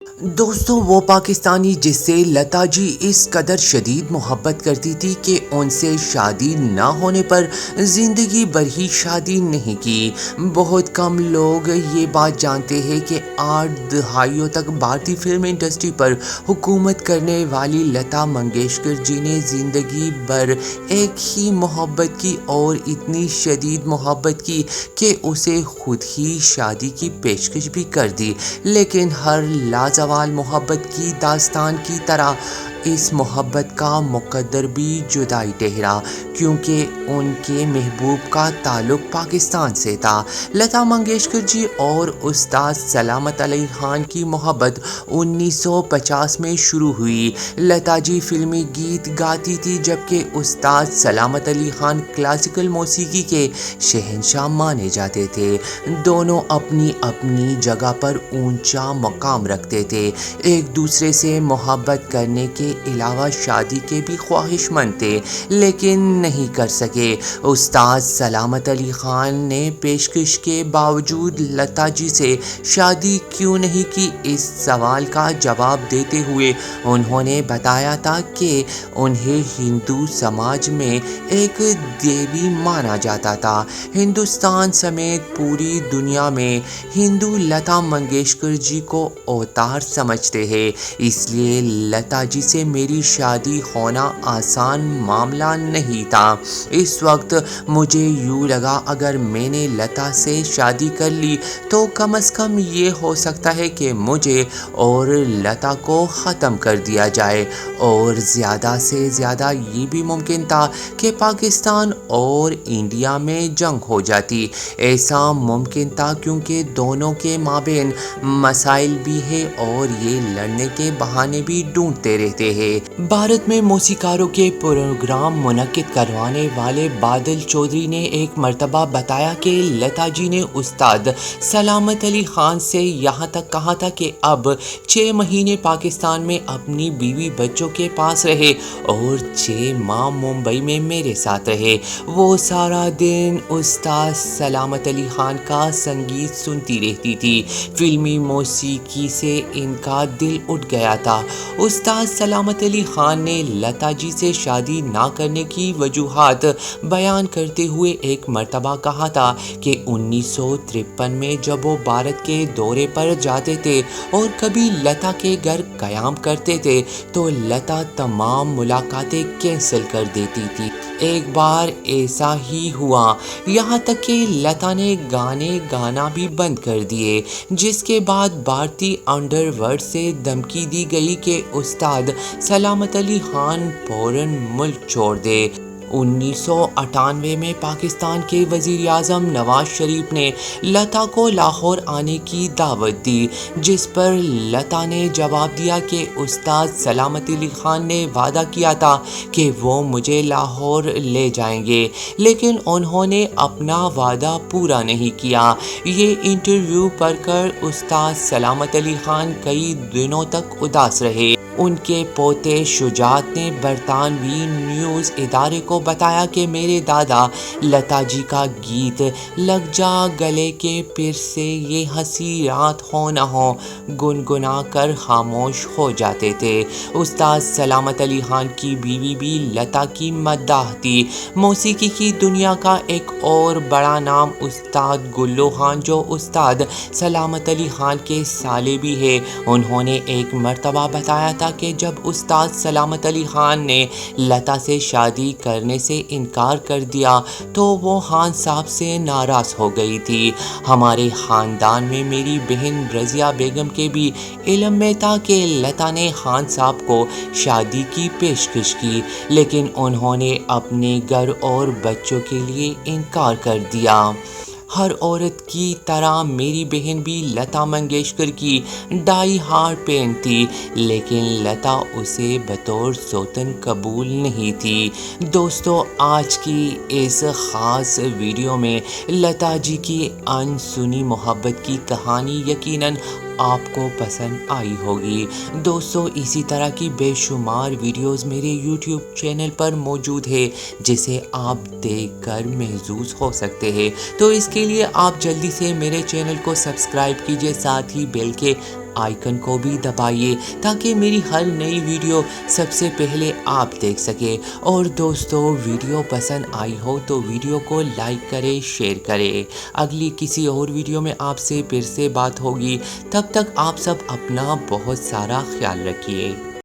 دوستوں، وہ پاکستانی جس سے لتا جی اس قدر شدید محبت کرتی تھی کہ ان سے شادی نہ ہونے پر زندگی بھر ہی شادی نہیں کی۔ بہت کم لوگ یہ بات جانتے ہیں کہ 8 دہائیوں تک بھارتی فلم انڈسٹری پر حکومت کرنے والی لتا منگیشکر جی نے زندگی بھر ایک ہی محبت کی اور اتنی شدید محبت کی کہ اسے خود ہی شادی کی پیشکش بھی کر دی، لیکن ہر لازوال محبت کی داستان کی طرح اس محبت کا مقدر بھی جدائی ٹھہرا، کیونکہ ان کے محبوب کا تعلق پاکستان سے تھا۔ لتا منگیشکر جی اور استاد سلامت علی خان کی محبت 1950 میں شروع ہوئی۔ لتا جی فلمی گیت گاتی تھی، جبکہ استاد سلامت علی خان کلاسیکل موسیقی کے شہنشاہ مانے جاتے تھے۔ دونوں اپنی اپنی جگہ پر اونچا مقام رکھتے تھے، ایک دوسرے سے محبت کرنے کے علاوہ شادی کے بھی خواہش مند تھے، لیکن نہیں کر سکے۔ استاد سلامت علی خان نے پیشکش کے باوجود لتا جی سے شادی کیوں نہیں کی، اس سوال کا جواب دیتے ہوئے انہوں نے بتایا تھا کہ انہیں ہندو سماج میں ایک دیوی مانا جاتا تھا۔ ہندوستان سمیت پوری دنیا میں ہندو لتا منگیشکر جی کو اوتار سمجھتے ہیں، اس لیے لتا جی سے میری شادی ہونا آسان معاملہ نہیں تھا۔ اس وقت مجھے یوں لگا اگر میں نے لتا سے شادی کر لی تو کم از کم یہ ہو سکتا ہے کہ مجھے اور لتا کو ختم کر دیا جائے، اور زیادہ سے زیادہ یہ بھی ممکن تھا کہ پاکستان اور انڈیا میں جنگ ہو جاتی۔ ایسا ممکن تھا کیونکہ دونوں کے مابین مسائل بھی ہیں اور یہ لڑنے کے بہانے بھی ڈھونڈتے رہتے ہیں۔ بھارت میں موسیقاروں کے پروگرام منعقد کروانے والے بادل چودھری نے ایک مرتبہ بتایا کہ لتا جی نے استاد سلامت علی خان سے یہاں تک کہا تھا کہ اب 6 مہینے پاکستان میں اپنی بیوی بچوں کے پاس رہے اور 6 ماہ ممبئی میں میرے ساتھ رہے۔ وہ سارا دن استاد سلامت علی خان کا سنگیت سنتی رہتی تھی، فلمی موسیقی سے ان کا دل اٹھ گیا تھا۔ استاد سلامت علی خان نے لتا جی سے شادی نہ کرنے کی وجوہات بیان کرتے ہوئے ایک مرتبہ کہا تھا کہ 1953 میں جب وہ بھارت کے دورے پر جاتے تھے اور کبھی لتا کے گھر قیام کرتے تھے تو لتا تمام ملاقاتیں کینسل کر دیتی تھی۔ ایک بار ایسا ہی ہوا، یہاں تک کہ لتا نے گانے گانا بھی بند کر دیے، جس کے بعد بھارتی انڈر ورلڈ سے دھمکی دی گئی کہ استاد سلامت علی خان فوراً ملک چھوڑ دے۔ 1998 میں پاکستان کے وزیر اعظم نواز شریف نے لتا کو لاہور آنے کی دعوت دی، جس پر لتا نے جواب دیا کہ استاد سلامت علی خان نے وعدہ کیا تھا کہ وہ مجھے لاہور لے جائیں گے، لیکن انہوں نے اپنا وعدہ پورا نہیں کیا۔ یہ انٹرویو پڑھ کر استاد سلامت علی خان کئی دنوں تک اداس رہے۔ ان کے پوتے شجاعت نے برطانوی نیوز ادارے کو بتایا کہ میرے دادا لتا جی کا گیت لگ جا گلے کے پھر سے یہ ہنسی رات ہو نہ ہو گنگنا کر خاموش ہو جاتے تھے۔ استاد سلامت علی خان کی بیوی بھی لتا کی مداح تھی۔ موسیقی کی دنیا کا ایک اور بڑا نام استاد گلو خان، جو استاد سلامت علی خان کے سالے بھی ہیں، انہوں نے ایک مرتبہ بتایا تھا کہ جب استاد سلامت علی خان نے لتا سے شادی کرنے سے انکار کر دیا تو وہ خان صاحب سے ناراض ہو گئی تھی۔ ہمارے خاندان میں میری بہن رضیہ بیگم کے بھی علم میں تھا کہ لتا نے خان صاحب کو شادی کی پیشکش کی، لیکن انہوں نے اپنے گھر اور بچوں کے لیے انکار کر دیا۔ ہر عورت کی طرح میری بہن بھی لتا منگیشکر کی ڈائی ہارڈ فین تھی، لیکن لتا اسے بطور سوتن قبول نہیں تھی۔ دوستو، آج کی اس خاص ویڈیو میں لتا جی کی انسنی محبت کی کہانی یقیناً آپ کو پسند آئی ہوگی۔ دوستو، اسی طرح کی بے شمار ویڈیوز میرے یوٹیوب چینل پر موجود ہے، جسے آپ دیکھ کر محظوظ ہو سکتے ہیں۔ تو اس کے لیے آپ جلدی سے میرے چینل کو سبسکرائب کیجئے، ساتھ ہی بیل کے آئیکن کو بھی دبائیے تاکہ میری ہر نئی ویڈیو سب سے پہلے آپ دیکھ سکیں۔ اور دوستو ویڈیو پسند آئی ہو تو ویڈیو کو لائک کریں، شیئر کریں۔ اگلی کسی اور ویڈیو میں آپ سے پھر سے بات ہوگی، تب تک آپ سب اپنا بہت سارا خیال رکھیے۔